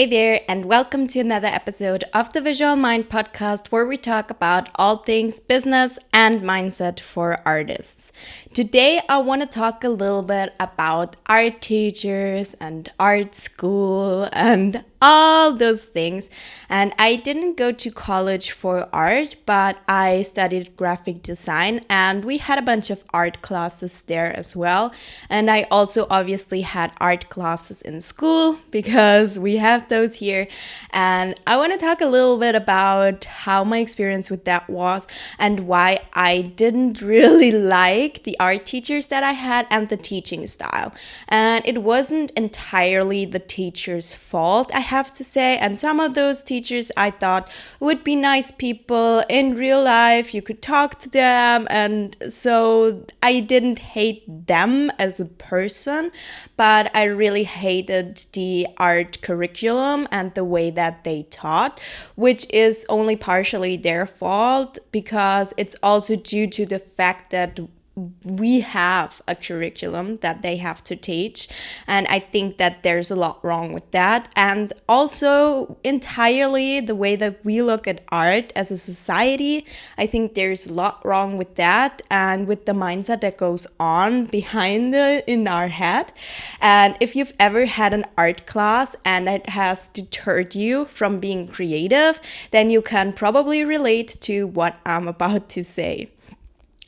Hey there, and welcome to another episode of the Visual Mind podcast, where we talk about all things business and mindset for artists. Today, I want to talk a little bit about art teachers and art school and all those things. And I didn't go to college for art, but I studied graphic design, and we had a bunch of art classes there as well. And I also obviously had art classes in school because we have those here. And I want to talk a little bit about how my experience with that was and why I didn't really like the art teachers that I had and the teaching style. And it wasn't entirely the teacher's fault, I have to say. And some of those teachers I thought would be nice people in real life. You could talk to them. And so I didn't hate them as a person, but I really hated the art curriculum and the way that they taught, which is only partially their fault because it's also due to the fact that we have a curriculum that they have to teach, and I think that there's a lot wrong with that. And also entirely the way that we look at art as a society, I think there's a lot wrong with that and with the mindset that goes on behind it in our head. And if you've ever had an art class and it has deterred you from being creative, then you can probably relate to what I'm about to say.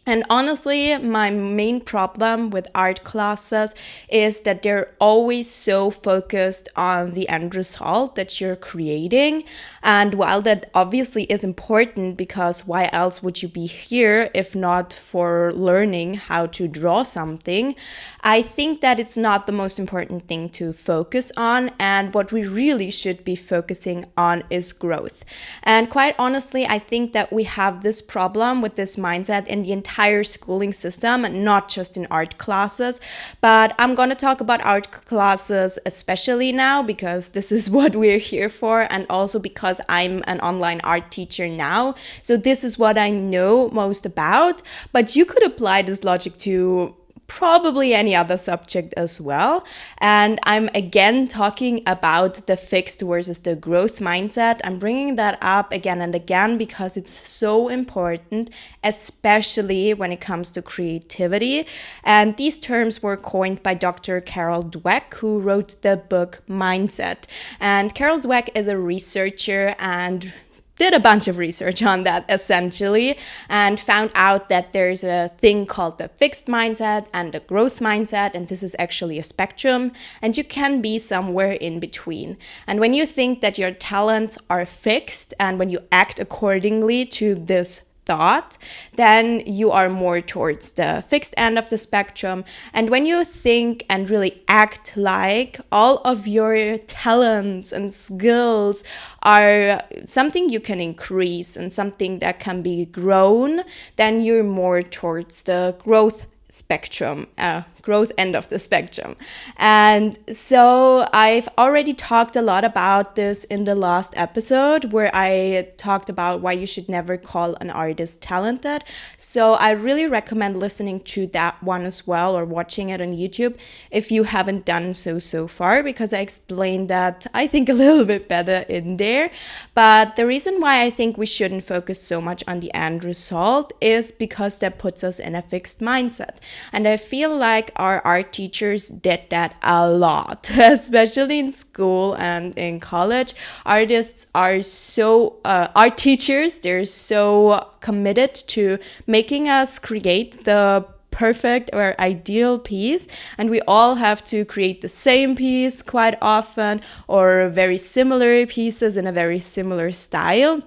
And honestly, my main problem with art classes is that they're always so focused on the end result that you're creating. And while that obviously is important, because why else would you be here if not for learning how to draw something, I think that it's not the most important thing to focus on. And what we really should be focusing on is growth. And quite honestly, I think that we have this problem with this mindset in the entire schooling system, not just in art classes. But I'm going to talk about art classes especially now because this is what we're here for, and also because I'm an online art teacher now. So this is what I know most about, but you could apply this logic to probably any other subject as well. And I'm again talking about the fixed versus the growth mindset. I'm bringing that up again and again because it's so important, especially when it comes to creativity. And these terms were coined by Dr. Carol Dweck, who wrote the book Mindset. And Carol Dweck is a researcher and did a bunch of research on that essentially and found out that there's a thing called the fixed mindset and the growth mindset, and this is actually a spectrum, and you can be somewhere in between. And when you think that your talents are fixed and when you act accordingly to this thought, then you are more towards the fixed end of the spectrum. And when you think and really act like all of your talents and skills are something you can increase and something that can be grown, then you're more towards the growth spectrum, growth end of the spectrum. And so I've already talked a lot about this in the last episode where I talked about why you should never call an artist talented. So I really recommend listening to that one as well, or watching it on YouTube if you haven't done so far, because I explained that I think a little bit better in there. But the reason why I think we shouldn't focus so much on the end result is because that puts us in a fixed mindset. And I feel like our art teachers did that a lot, especially in school and in college. Artists are art teachers, they're so committed to making us create the perfect or ideal piece, and we all have to create the same piece quite often, or very similar pieces in a very similar style.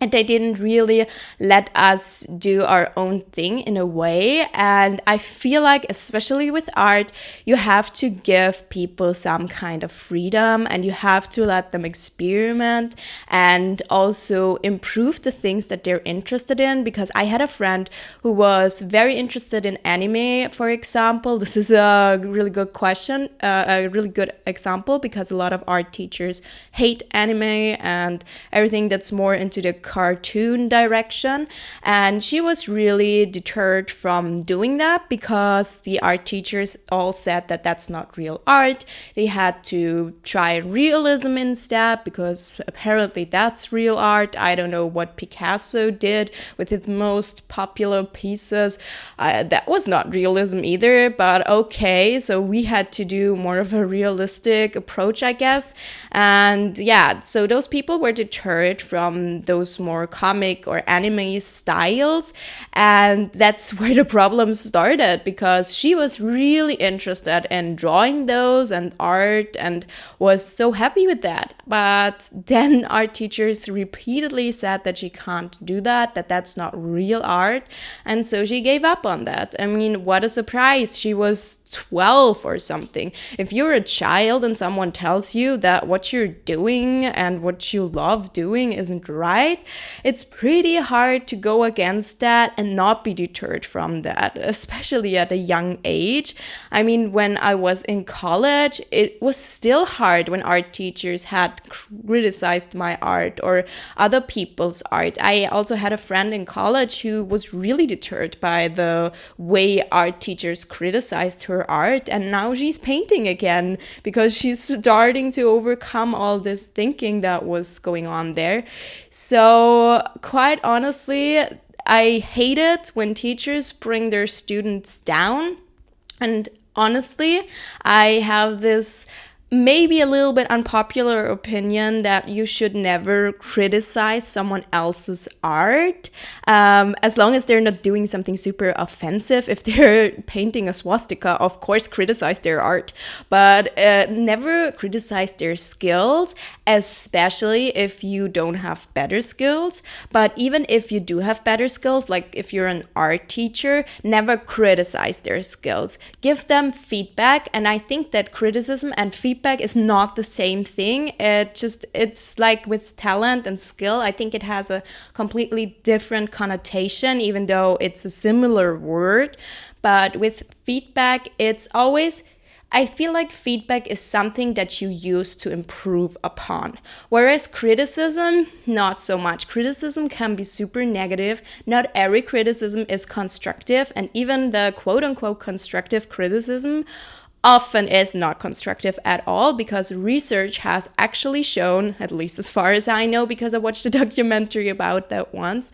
And they didn't really let us do our own thing in a way. And I feel like, especially with art, you have to give people some kind of freedom and you have to let them experiment and also improve the things that they're interested in. Because I had a friend who was very interested in anime, for example. This is a really good question, a really good example, because a lot of art teachers hate anime and everything that's more into the cartoon direction. And she was really deterred from doing that because the art teachers all said that that's not real art. They had to try realism instead because apparently that's real art. I don't know what Picasso did with his most popular pieces. That was not realism either, but okay. So we had to do more of a realistic approach, I guess. And yeah, so those people were deterred from those more comic or anime styles. And that's where the problem started, because she was really interested in drawing those and art and was so happy with that. But then art teachers repeatedly said that she can't do that, that that's not real art. And so she gave up on that. I mean, what a surprise. She was 12 or something. If you're a child and someone tells you that what you're doing and what you love doing isn't right, it's pretty hard to go against that and not be deterred from that, especially at a young age. I mean, when I was in college, it was still hard when art teachers had criticized my art or other people's art. I also had a friend in college who was really deterred by the way art teachers criticized her art, and now she's painting again because she's starting to overcome all this thinking that was going on there. So quite honestly, I hate it when teachers bring their students down. And honestly, I have this maybe a little bit unpopular opinion that you should never criticize someone else's art, as long as they're not doing something super offensive. If they're painting a swastika, of course criticize their art, but never criticize their skills, especially if you don't have better skills. But even if you do have better skills, like if you're an art teacher, never criticize their skills. Give them feedback. And I think that criticism and feedback is not the same thing. It's like with talent and skill. I think it has a completely different connotation, even though it's a similar word. But with feedback, it's always, I feel like feedback is something that you use to improve upon. Whereas criticism, not so much. Criticism can be super negative. Not every criticism is constructive. And even the quote unquote constructive criticism often is not constructive at all, because research has actually shown, at least as far as I know, because I watched a documentary about that once,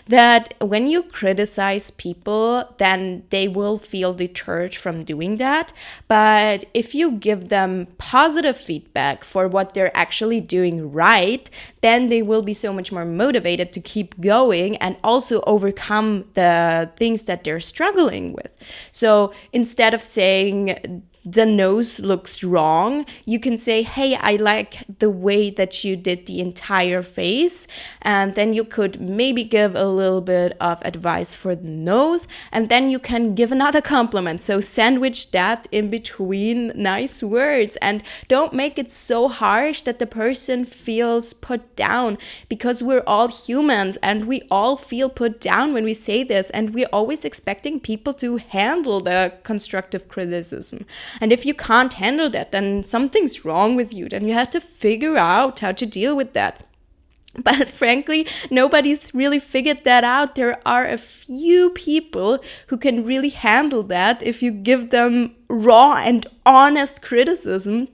that when you criticize people, then they will feel deterred from doing that. But if you give them positive feedback for what they're actually doing right, then they will be so much more motivated to keep going and also overcome the things that they're struggling with. So instead of saying, the nose looks wrong, you can say, hey, I like the way that you did the entire face. And then you could maybe give a little bit of advice for the nose, and then you can give another compliment. So sandwich that in between nice words, and don't make it so harsh that the person feels put down, because we're all humans and we all feel put down when we say this, and we're always expecting people to handle the constructive criticism. And if you can't handle that, then something's wrong with you. Then you have to figure out how to deal with that. But frankly, nobody's really figured that out. There are a few people who can really handle that if you give them raw and honest criticism.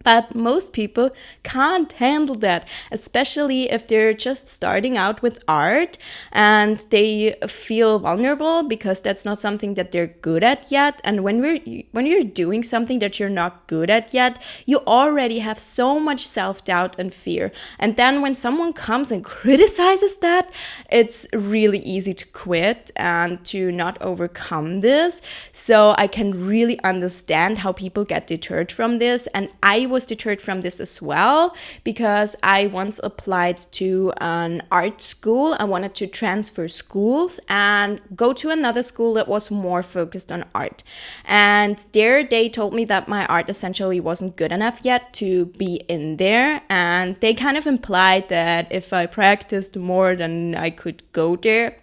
But most people can't handle that, especially if they're just starting out with art and they feel vulnerable because that's not something that they're good at yet. And when you're doing something that you're not good at yet, you already have so much self-doubt and fear. And then when someone comes and criticizes that, it's really easy to quit and to not overcome this. So I can really understand how people get deterred from this. And I was deterred from this as well, because I once applied to an art school. I wanted to transfer schools and go to another school that was more focused on art. And there they told me that my art essentially wasn't good enough yet to be in there. And they kind of implied that if I practiced more, then I could go there.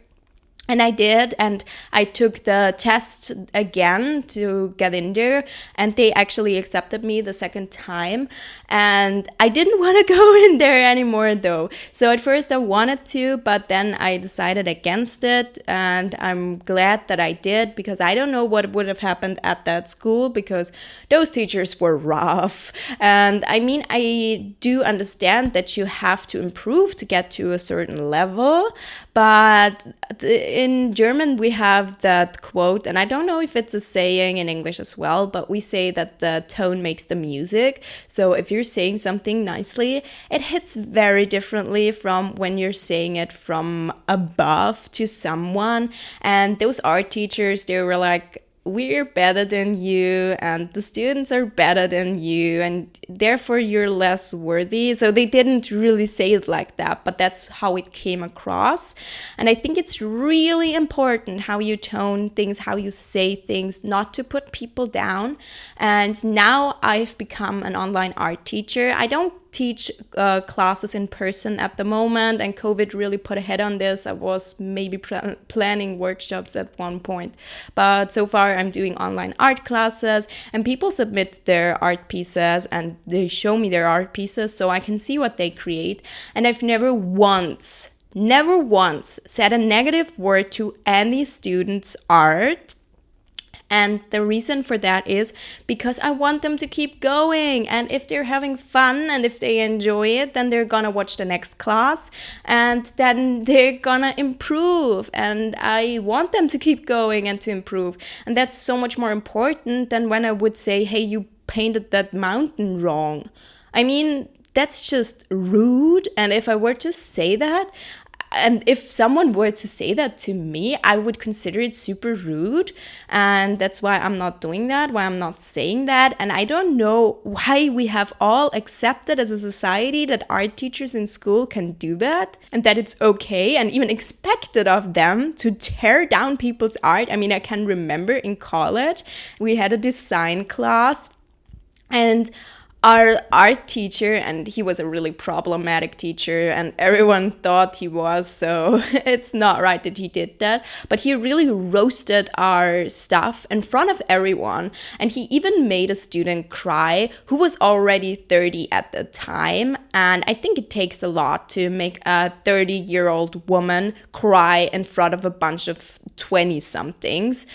And I did, and I took the test again to get in there, and they actually accepted me the second time. And I didn't want to go in there anymore though. So at first I wanted to, but then I decided against it, and I'm glad that I did, because I don't know what would have happened at that school, because those teachers were rough. And I mean, I do understand that you have to improve to get to a certain level, but in German, we have that quote, and I don't know if it's a saying in English as well, but we say that the tone makes the music. So if you're saying something nicely, it hits very differently from when you're saying it from above to someone. And those art teachers, they were like, we're better than you, and the students are better than you, and therefore you're less worthy. So they didn't really say it like that, but that's how it came across. And I think it's really important how you tone things, how you say things, not to put people down. And now I've become an online art teacher. I don't teach classes in person at the moment, and COVID really put a head on this. I was maybe planning workshops at one point, but so far I'm doing online art classes, and people submit their art pieces and they show me their art pieces so I can see what they create. And I've never once said a negative word to any student's art. And the reason for that is because I want them to keep going. And if they're having fun and if they enjoy it, then they're gonna watch the next class and then they're gonna improve. And I want them to keep going and to improve. And that's so much more important than when I would say, hey, you painted that mountain wrong. I mean, that's just rude. And if I were to say that, and if someone were to say that to me, I would consider it super rude. And that's why I'm not doing that, why I'm not saying that. And I don't know why we have all accepted as a society that art teachers in school can do that, and that it's okay and even expected of them to tear down people's art. I mean, I can remember in college, we had a design class, and our art teacher, and he was a really problematic teacher, and everyone thought he was, so it's not right that he did that, but he really roasted our stuff in front of everyone. And he even made a student cry who was already 30 at the time. And I think it takes a lot to make a 30-year-old woman cry in front of a bunch of 20-somethings.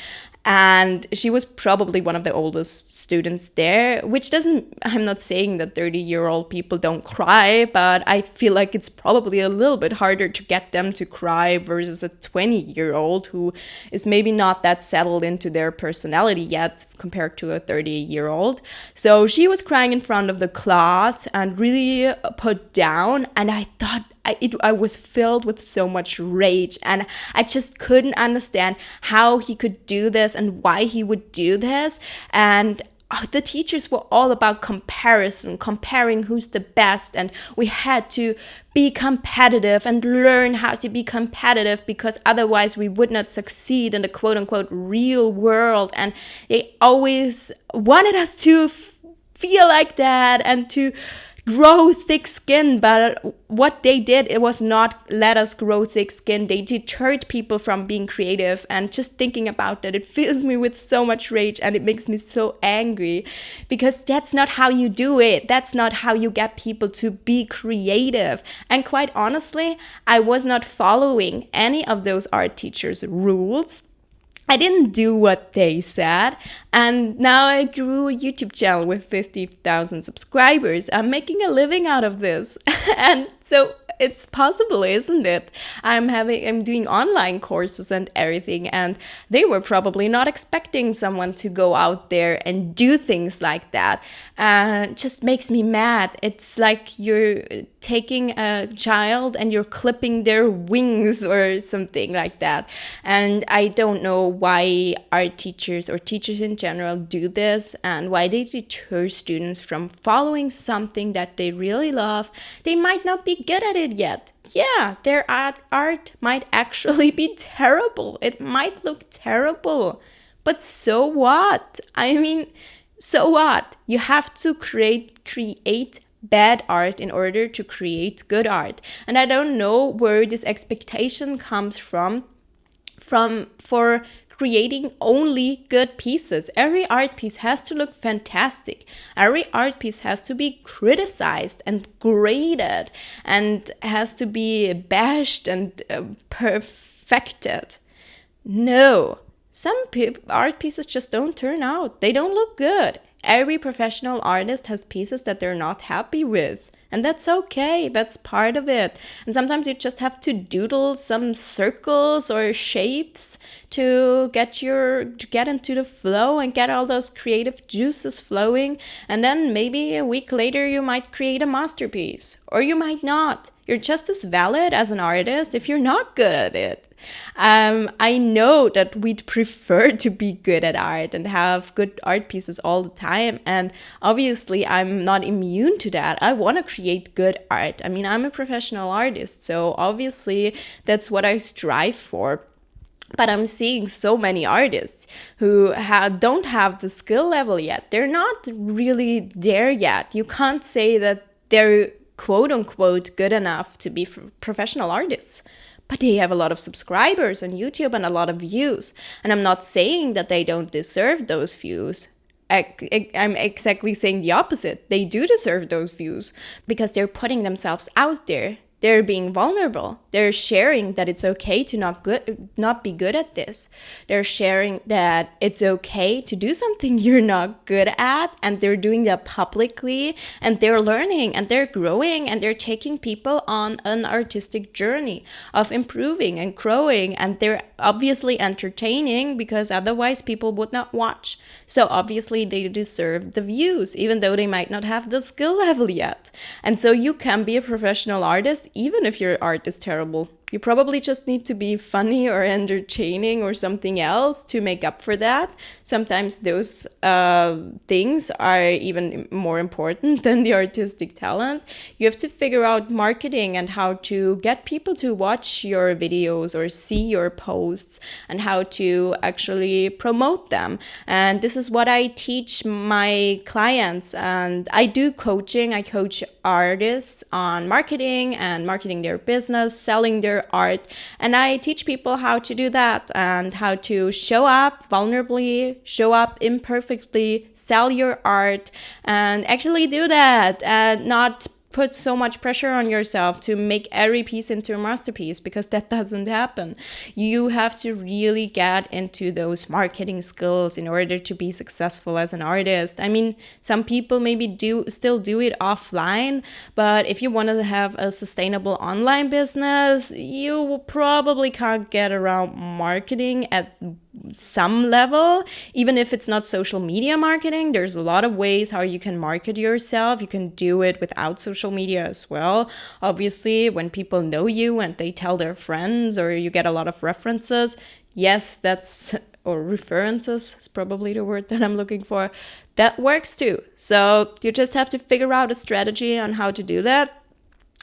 And she was probably one of the oldest students there, which doesn't, I'm not saying that 30-year-old people don't cry, but I feel like it's probably a little bit harder to get them to cry versus a 20-year-old who is maybe not that settled into their personality yet compared to a 30-year-old. So she was crying in front of the class and really put down, and I thought, I was filled with so much rage, and I just couldn't understand how he could do this and why he would do this. And the teachers were all about comparison, comparing who's the best, and we had to be competitive and learn how to be competitive, because otherwise we would not succeed in the quote-unquote real world. And they always wanted us to feel like that and to grow thick skin, but what they did, it was not let us grow thick skin. They deterred people from being creative. And just thinking about that, it fills me with so much rage, and it makes me so angry, because that's not how you do it. That's not how you get people to be creative. And quite honestly, I was not following any of those art teachers' rules. I didn't do what they said, and now I grew a YouTube channel with 50,000 subscribers. I'm making a living out of this. And so it's possible, isn't it? I'm doing online courses and everything, and they were probably not expecting someone to go out there and do things like that. And it just makes me mad. It's like you're taking a child and you're clipping their wings or something like that. And I don't know why art teachers or teachers in general do this, and why they deter students from following something that they really love. They might not be good at it yet. Yeah, their art might actually be terrible. It might look terrible. But so what? I mean, so what? You have to create bad art in order to create good art. And I don't know where this expectation comes from for creating only good pieces. Every art piece has to look fantastic. Every art piece has to be criticized and graded and has to be bashed and perfected. No, some art pieces just don't turn out. They don't look good. Every professional artist has pieces that they're not happy with. And that's okay, that's part of it. And sometimes you just have to doodle some circles or shapes to get into the flow and get all those creative juices flowing. And then maybe a week later you might create a masterpiece, or you might not. You're just as valid as an artist if you're not good at it. I know that we'd prefer to be good at art and have good art pieces all the time. And obviously, I'm not immune to that. I want to create good art. I mean, I'm a professional artist, so obviously, that's what I strive for. But I'm seeing so many artists who don't have the skill level yet. They're not really there yet. You can't say that they're quote unquote good enough to be professional artists. But they have a lot of subscribers on YouTube and a lot of views. And I'm not saying that they don't deserve those views. I'm exactly saying the opposite. They do deserve those views because they're putting themselves out there. They're being vulnerable. They're sharing that it's okay to not be good at this. They're sharing that it's okay to do something you're not good at, and they're doing that publicly, and they're learning and they're growing and they're taking people on an artistic journey of improving and growing, and they're obviously entertaining because otherwise people would not watch. So obviously they deserve the views, even though they might not have the skill level yet. And so you can be a professional artist even if your art is terrible. You probably just need to be funny or entertaining or something else to make up for that. Sometimes those things are even more important than the artistic talent. You have to figure out marketing and how to get people to watch your videos or see your posts and how to actually promote them. And this is what I teach my clients. And I do coaching. I coach artists on marketing and marketing their business, selling their art, and I teach people how to do that and how to show up vulnerably, show up imperfectly, sell your art, and actually do that and not put so much pressure on yourself to make every piece into a masterpiece, because that doesn't happen. You have to really get into those marketing skills in order to be successful as an artist. I mean, some people maybe still do it offline, but if you want to have a sustainable online business, you probably can't get around marketing at some level. Even if it's not social media marketing, there's a lot of ways how you can market yourself. You can do it without social media as well. Obviously, when people know you and they tell their friends, or you get a lot of references, yes, or references is probably the word that I'm looking for, that works too. So you just have to figure out a strategy on how to do that.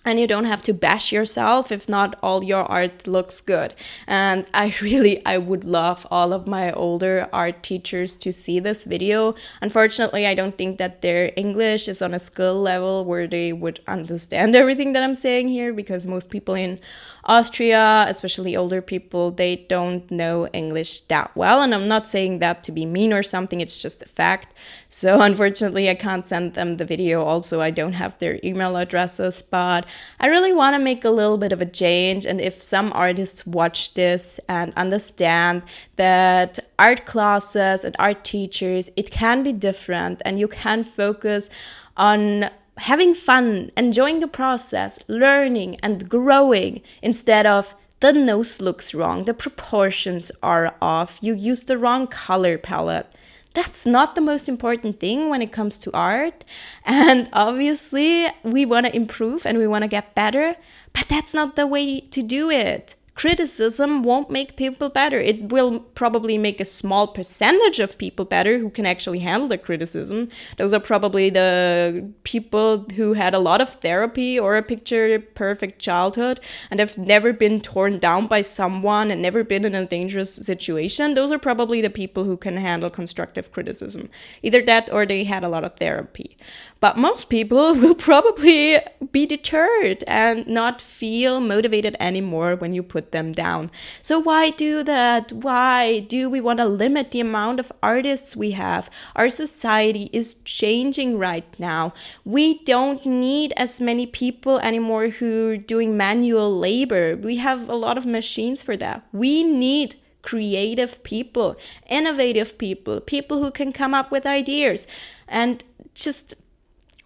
And you don't have to bash yourself if not all your art looks good. And I would love all of my older art teachers to see this video. Unfortunately, I don't think that their English is on a skill level where they would understand everything that I'm saying here, because most people in Austria, especially older people, they don't know English that well. And I'm not saying that to be mean or something, it's just a fact. So unfortunately, I can't send them the video. Also, I don't have their email addresses, but I really want to make a little bit of a change. And if some artists watch this and understand that art classes and art teachers, it can be different, and you can focus on having fun, enjoying the process, learning and growing, instead of the nose looks wrong, the proportions are off, you use the wrong color palette. That's not the most important thing when it comes to art. And obviously, we want to improve and we want to get better, but that's not the way to do it. Criticism won't make people better. It will probably make a small percentage of people better who can actually handle the criticism. Those are probably the people who had a lot of therapy or a picture perfect childhood and have never been torn down by someone and never been in a dangerous situation. Those are probably the people who can handle constructive criticism. Either that or they had a lot of therapy. But most people will probably be deterred and not feel motivated anymore when you put them down. So why do that? Why do we want to limit the amount of artists we have? Our society is changing right now. We don't need as many people anymore who are doing manual labor. We have a lot of machines for that. We need creative people, innovative people, people who can come up with ideas. And just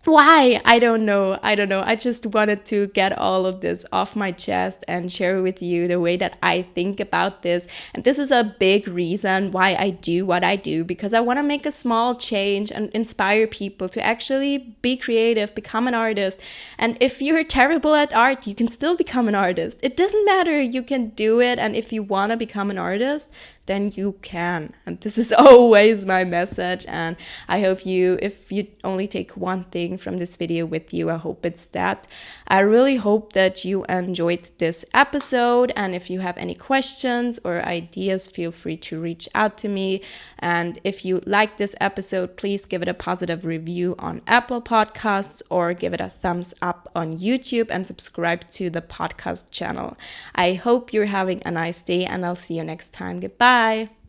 why? I don't know. I just wanted to get all of this off my chest and share with you the way that I think about this. And this is a big reason why I do what I do, because I want to make a small change and inspire people to actually be creative, become an artist. And if you're terrible at art, you can still become an artist. It doesn't matter. You can do it. And if you want to become an artist, then you can. And this is always my message. And I hope you, if you only take one thing from this video with you, I hope it's that. I really hope that you enjoyed this episode. And if you have any questions or ideas, feel free to reach out to me. And if you like this episode, please give it a positive review on Apple Podcasts or give it a thumbs up on YouTube and subscribe to the podcast channel. I hope you're having a nice day, and I'll see you next time. Goodbye.